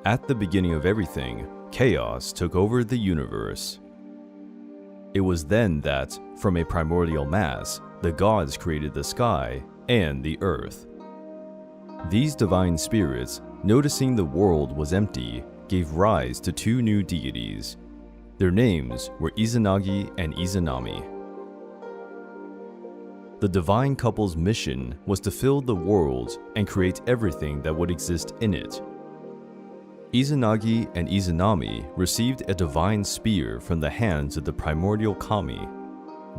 At the beginning of everything, chaos took over the universe. It was then that, from a primordial mass, the gods created the sky and the earth. These divine spirits, noticing the world was empty, gave rise to two new deities. Their names were Izanagi and Izanami. The divine couple's mission was to fill the world and create everything that would exist in it. Izanagi and Izanami received a divine spear from the hands of the primordial kami.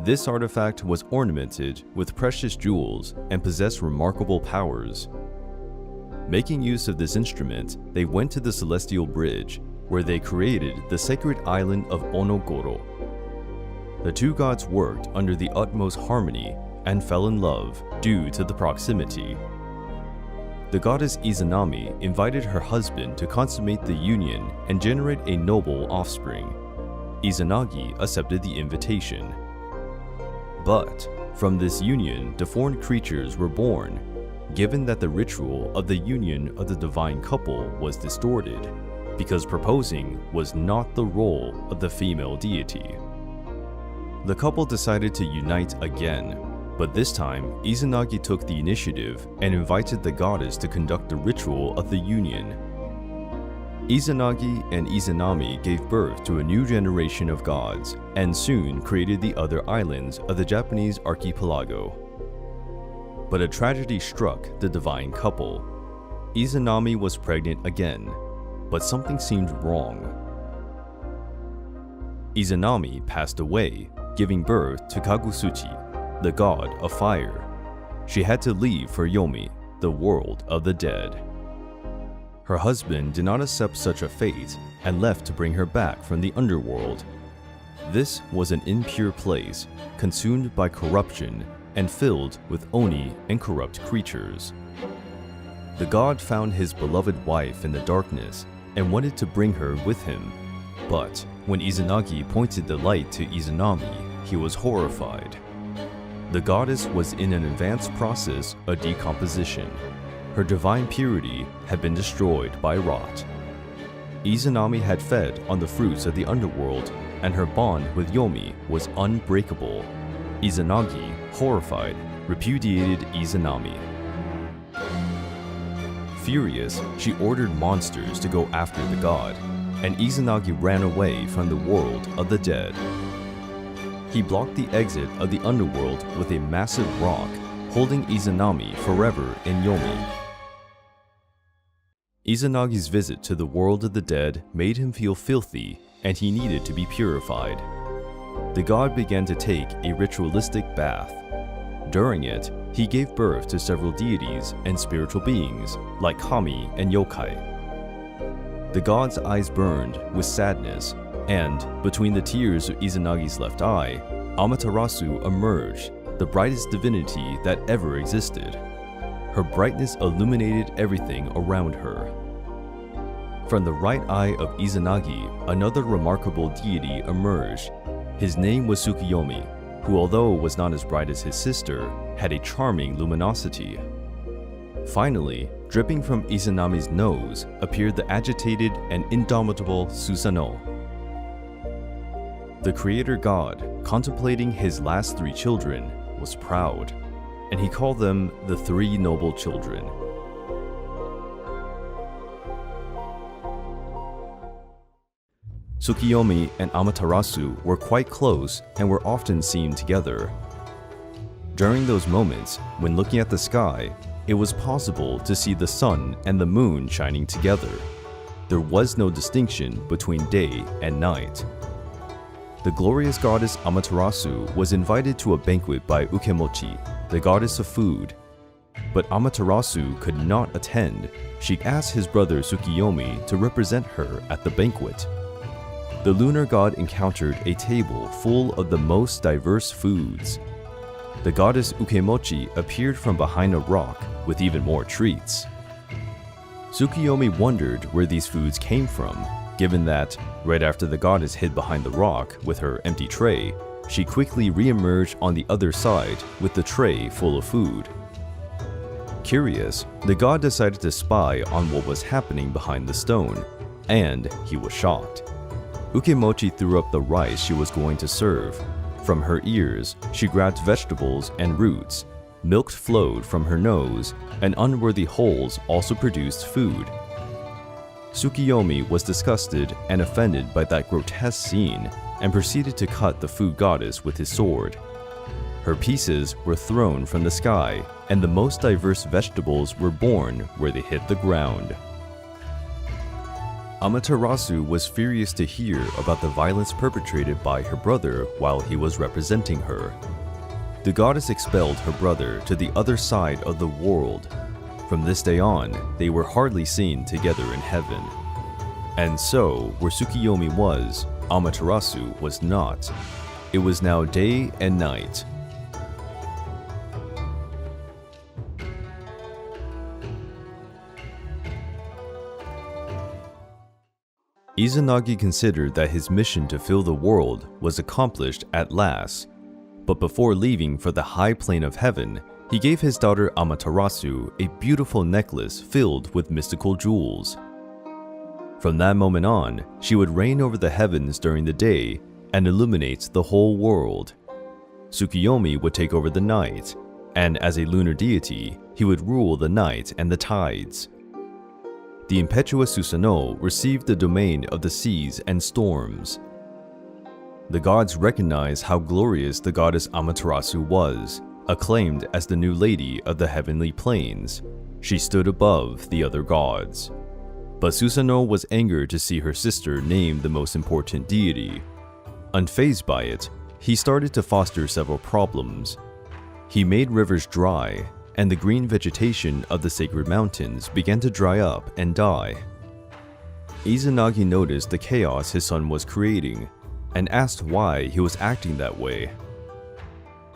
This artifact was ornamented with precious jewels and possessed remarkable powers. Making use of this instrument, they went to the Celestial Bridge, where they created the sacred island of Onogoro. The two gods worked under the utmost harmony and fell in love due to the proximity. The goddess Izanami invited her husband to consummate the union and generate a noble offspring. Izanagi accepted the invitation. But from this union, deformed creatures were born, given that the ritual of the union of the divine couple was distorted, because proposing was not the role of the female deity. The couple decided to unite again, but this time Izanagi took the initiative and invited the goddess to conduct the ritual of the union. Izanagi and Izanami gave birth to a new generation of gods, and soon created the other islands of the Japanese archipelago. But a tragedy struck the divine couple. Izanami was pregnant again, but something seemed wrong. Izanami passed away, giving birth to Kagusuchi, the god of fire. She had to leave for Yomi, the world of the dead. Her husband did not accept such a fate and left to bring her back from the underworld. This was an impure place, consumed by corruption and filled with oni and corrupt creatures. The god found his beloved wife in the darkness and wanted to bring her with him. But when Izanagi pointed the light to Izanami, he was horrified. The goddess was in an advanced process of decomposition. Her divine purity had been destroyed by rot. Izanami had fed on the fruits of the underworld, and her bond with Yomi was unbreakable. Izanagi, horrified, repudiated Izanami. Furious, she ordered monsters to go after the god, and Izanagi ran away from the world of the dead. He blocked the exit of the underworld with a massive rock, holding Izanami forever in Yomi. Izanagi's visit to the world of the dead made him feel filthy, and he needed to be purified. The god began to take a ritualistic bath. During it, he gave birth to several deities and spiritual beings, like kami and yokai. The god's eyes burned with sadness, and between the tears of Izanagi's left eye, Amaterasu emerged, the brightest divinity that ever existed. Her brightness illuminated everything around her. From the right eye of Izanagi, another remarkable deity emerged. His name was Tsukuyomi, who, although was not as bright as his sister, had a charming luminosity. Finally, dripping from Izanami's nose appeared the agitated and indomitable Susanoo. The creator god, contemplating his last three children, was proud, and he called them the Three Noble Children. Tsukuyomi and Amaterasu were quite close and were often seen together. During those moments, when looking at the sky, it was possible to see the sun and the moon shining together. There was no distinction between day and night. The glorious goddess Amaterasu was invited to a banquet by Ukemochi, the goddess of food. But Amaterasu could not attend. She asked his brother Tsukuyomi to represent her at the banquet. The lunar god encountered a table full of the most diverse foods. The goddess Ukemochi appeared from behind a rock with even more treats. Tsukuyomi wondered where these foods came from, given that, right after the goddess hid behind the rock with her empty tray, she quickly re-emerged on the other side with the tray full of food. Curious, the god decided to spy on what was happening behind the stone, and he was shocked. Ukemochi threw up the rice she was going to serve. From her ears, she grabbed vegetables and roots. Milk flowed from her nose, and unworthy holes also produced food. Tsukuyomi was disgusted and offended by that grotesque scene and proceeded to cut the food goddess with his sword. Her pieces were thrown from the sky, and the most diverse vegetables were born where they hit the ground. Amaterasu was furious to hear about the violence perpetrated by her brother while he was representing her. The goddess expelled her brother to the other side of the world. From this day on, they were hardly seen together in heaven. And so, where Tsukuyomi was, Amaterasu was not. It was now day and night. Izanagi considered that his mission to fill the world was accomplished at last, but before leaving for the high plane of heaven, he gave his daughter Amaterasu a beautiful necklace filled with mystical jewels. From that moment on, she would reign over the heavens during the day and illuminate the whole world. Tsukuyomi would take over the night, and as a lunar deity, he would rule the night and the tides. The impetuous Susanoo received the domain of the seas and storms. The gods recognized how glorious the goddess Amaterasu was. Acclaimed as the new lady of the heavenly plains, she stood above the other gods. But Susanoo was angered to see her sister named the most important deity. Unfazed by it, he started to foster several problems. He made rivers dry, and the green vegetation of the sacred mountains began to dry up and die. Izanagi noticed the chaos his son was creating, and asked why he was acting that way.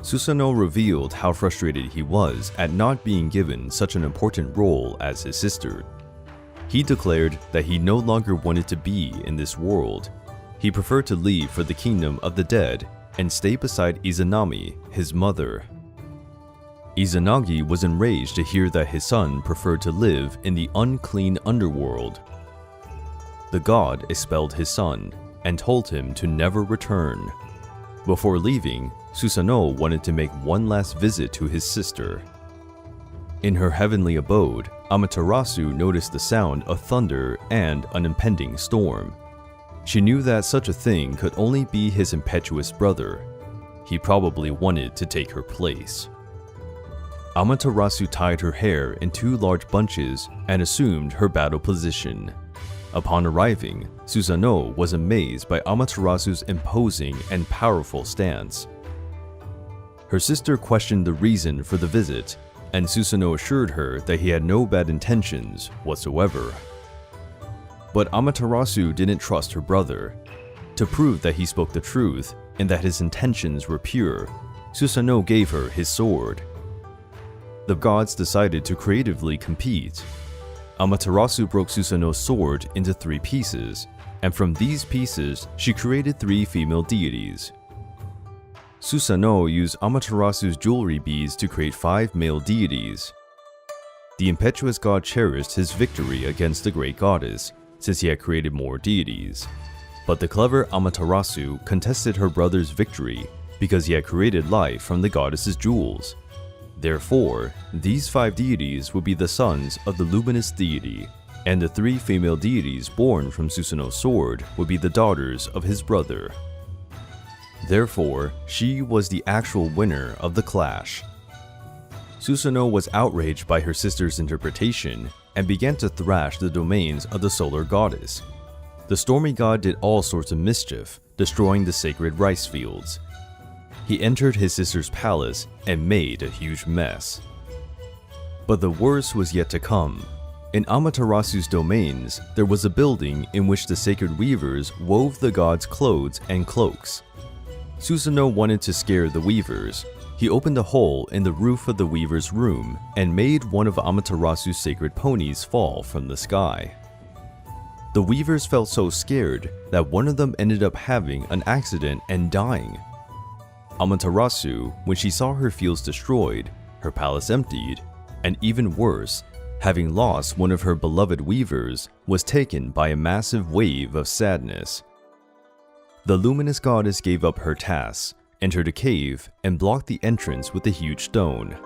Susanoo revealed how frustrated he was at not being given such an important role as his sister. He declared that he no longer wanted to be in this world. He preferred to leave for the kingdom of the dead and stay beside Izanami, his mother. Izanagi was enraged to hear that his son preferred to live in the unclean underworld. The god expelled his son and told him to never return. Before leaving, Susanoo wanted to make one last visit to his sister. In her heavenly abode, Amaterasu noticed the sound of thunder and an impending storm. She knew that such a thing could only be his impetuous brother. He probably wanted to take her place. Amaterasu tied her hair in 2 large bunches and assumed her battle position. Upon arriving, Susanoo was amazed by Amaterasu's imposing and powerful stance. Her sister questioned the reason for the visit, and Susanoo assured her that he had no bad intentions whatsoever. But Amaterasu didn't trust her brother. To prove that he spoke the truth and that his intentions were pure, Susanoo gave her his sword. The gods decided to creatively compete. Amaterasu broke Susanoo's sword into 3 pieces, and from these pieces, she created 3 female deities. Susanoo used Amaterasu's jewelry beads to create 5 male deities. The impetuous god cherished his victory against the great goddess, since he had created more deities. But the clever Amaterasu contested her brother's victory because he had created life from the goddess's jewels. Therefore, these 5 deities would be the sons of the luminous deity, and the 3 female deities born from Susanoo's sword would be the daughters of his brother. Therefore, she was the actual winner of the clash. Susanoo was outraged by her sister's interpretation and began to thrash the domains of the solar goddess. The stormy god did all sorts of mischief, destroying the sacred rice fields. He entered his sister's palace and made a huge mess. But the worst was yet to come. In Amaterasu's domains, there was a building in which the sacred weavers wove the gods' clothes and cloaks. Susanoo wanted to scare the weavers. He opened a hole in the roof of the weaver's room and made one of Amaterasu's sacred ponies fall from the sky. The weavers felt so scared that one of them ended up having an accident and dying. Amaterasu, when she saw her fields destroyed, her palace emptied, and even worse, having lost one of her beloved weavers, was taken by a massive wave of sadness. The luminous goddess gave up her tasks, entered a cave, and blocked the entrance with a huge stone.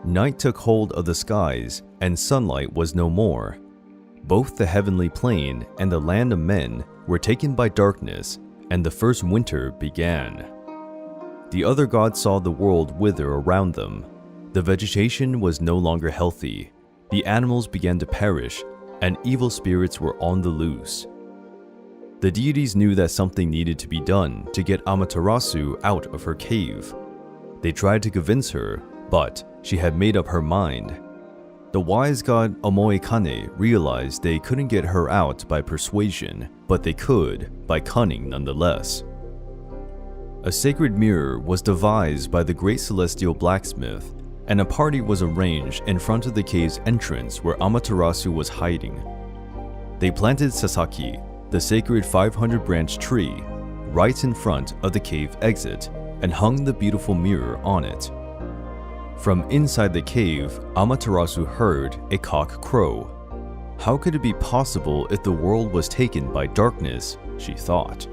Night took hold of the skies, and sunlight was no more. Both the heavenly plane and the land of men were taken by darkness, and the first winter began. The other gods saw the world wither around them. The vegetation was no longer healthy, the animals began to perish, and evil spirits were on the loose. The deities knew that something needed to be done to get Amaterasu out of her cave. They tried to convince her, but she had made up her mind. The wise god Omoikane realized they couldn't get her out by persuasion, but they could by cunning nonetheless. A sacred mirror was devised by the great celestial blacksmith, and a party was arranged in front of the cave's entrance where Amaterasu was hiding. They planted Sasaki, the sacred 500-branch tree, right in front of the cave exit and hung the beautiful mirror on it. From inside the cave, Amaterasu heard a cock crow. How could it be possible if the world was taken by darkness, she thought.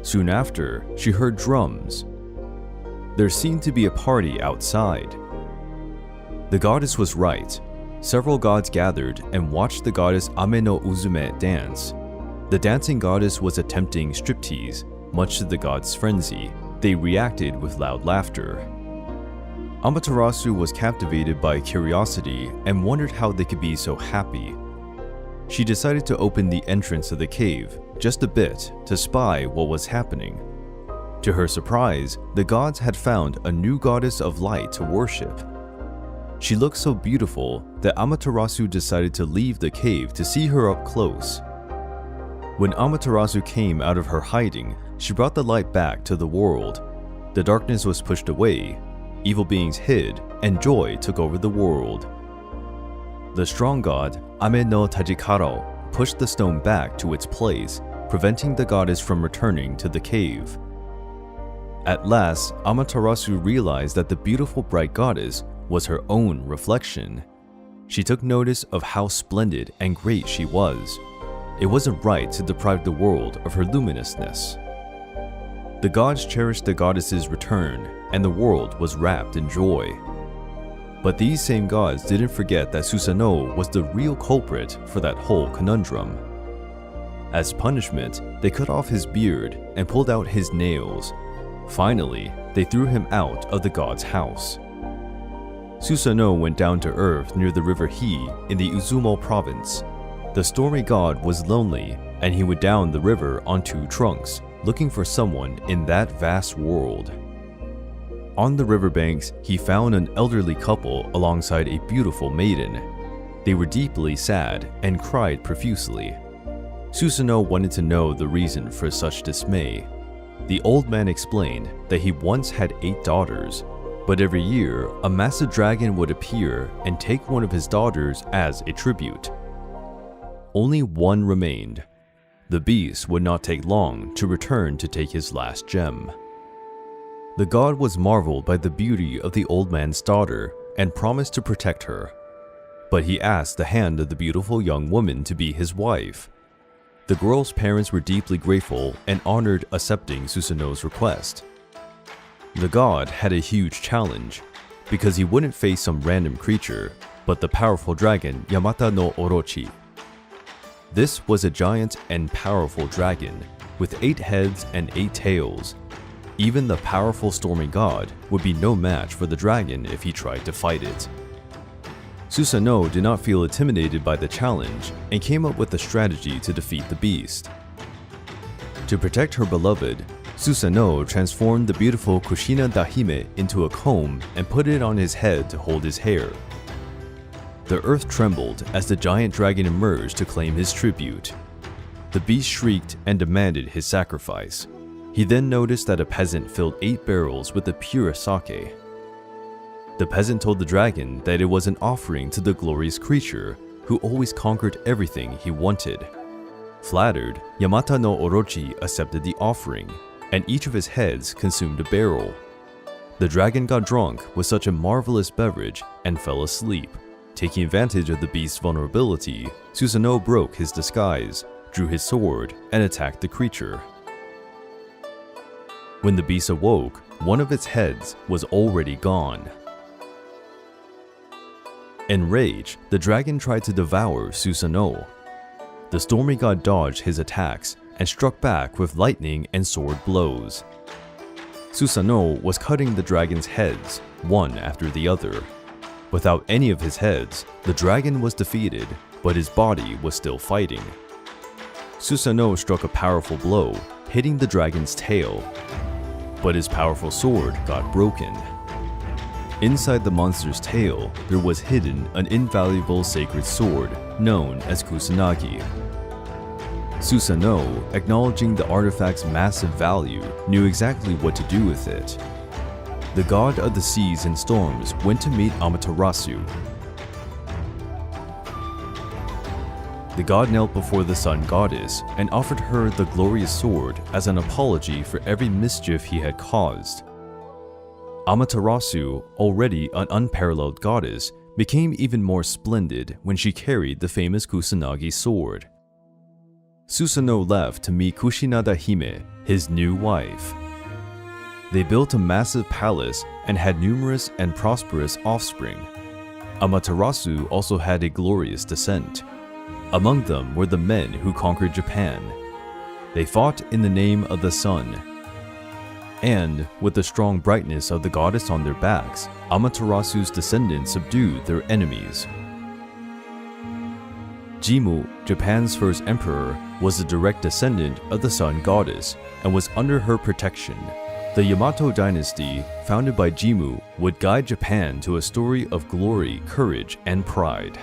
Soon after, she heard drums. There seemed to be a party outside. The goddess was right. Several gods gathered and watched the goddess Ame no Uzume dance. The dancing goddess was attempting striptease, much to the gods' frenzy. They reacted with loud laughter. Amaterasu was captivated by curiosity and wondered how they could be so happy. She decided to open the entrance of the cave just a bit to spy what was happening. To her surprise, the gods had found a new goddess of light to worship. She looked so beautiful that Amaterasu decided to leave the cave to see her up close. When Amaterasu came out of her hiding, she brought the light back to the world. The darkness was pushed away, evil beings hid, and joy took over the world. The strong god, Ame no Tajikaro, pushed the stone back to its place, preventing the goddess from returning to the cave. At last, Amaterasu realized that the beautiful bright goddess was her own reflection. She took notice of how splendid and great she was. It wasn't right to deprive the world of her luminousness. The gods cherished the goddess's return, and the world was wrapped in joy. But these same gods didn't forget that Susanoo was the real culprit for that whole conundrum. As punishment, they cut off his beard and pulled out his nails. Finally, they threw him out of the god's house. Susanoo went down to earth near the river Hi in the Izumo province. The stormy god was lonely, and he went down the river on two trunks, looking for someone in that vast world. On the riverbanks, he found an elderly couple alongside a beautiful maiden. They were deeply sad and cried profusely. Susanoo wanted to know the reason for such dismay. The old man explained that he once had 8 daughters, but every year a massive dragon would appear and take one of his daughters as a tribute. Only one remained. The beast would not take long to return to take his last gem. The god was marveled by the beauty of the old man's daughter and promised to protect her. But he asked the hand of the beautiful young woman to be his wife. The girl's parents were deeply grateful and honored accepting Susanoo's request. The god had a huge challenge, because he wouldn't face some random creature, but the powerful dragon Yamata no Orochi. This was a giant and powerful dragon, with 8 heads and 8 tails. Even the powerful stormy god would be no match for the dragon if he tried to fight it. Susanoo did not feel intimidated by the challenge and came up with a strategy to defeat the beast. To protect her beloved, Susanoo transformed the beautiful Kushina Dahime into a comb and put it on his head to hold his hair. The earth trembled as the giant dragon emerged to claim his tribute. The beast shrieked and demanded his sacrifice. He then noticed that a peasant filled 8 barrels with the purest sake. The peasant told the dragon that it was an offering to the glorious creature who always conquered everything he wanted. Flattered, Yamata no Orochi accepted the offering, and each of his heads consumed a barrel. The dragon got drunk with such a marvelous beverage and fell asleep. Taking advantage of the beast's vulnerability, Susanoo broke his disguise, drew his sword, and attacked the creature. When the beast awoke, one of its heads was already gone. Enraged, the dragon tried to devour Susanoo. The stormy god dodged his attacks and struck back with lightning and sword blows. Susanoo was cutting the dragon's heads, one after the other. Without any of his heads, the dragon was defeated, but his body was still fighting. Susanoo struck a powerful blow, hitting the dragon's tail, but his powerful sword got broken. Inside the monster's tail, there was hidden an invaluable sacred sword known as Kusanagi. Susanoo, acknowledging the artifact's massive value, knew exactly what to do with it. The god of the seas and storms went to meet Amaterasu. The god knelt before the sun goddess and offered her the glorious sword as an apology for every mischief he had caused. Amaterasu, already an unparalleled goddess, became even more splendid when she carried the famous Kusanagi sword. Susanoo left to meet Kushinada Hime, his new wife. They built a massive palace and had numerous and prosperous offspring. Amaterasu also had a glorious descent. Among them were the men who conquered Japan. They fought in the name of the sun. And, with the strong brightness of the goddess on their backs, Amaterasu's descendants subdued their enemies. Jimmu, Japan's first emperor, was a direct descendant of the sun goddess and was under her protection. The Yamato dynasty, founded by Jimmu, would guide Japan to a story of glory, courage, and pride.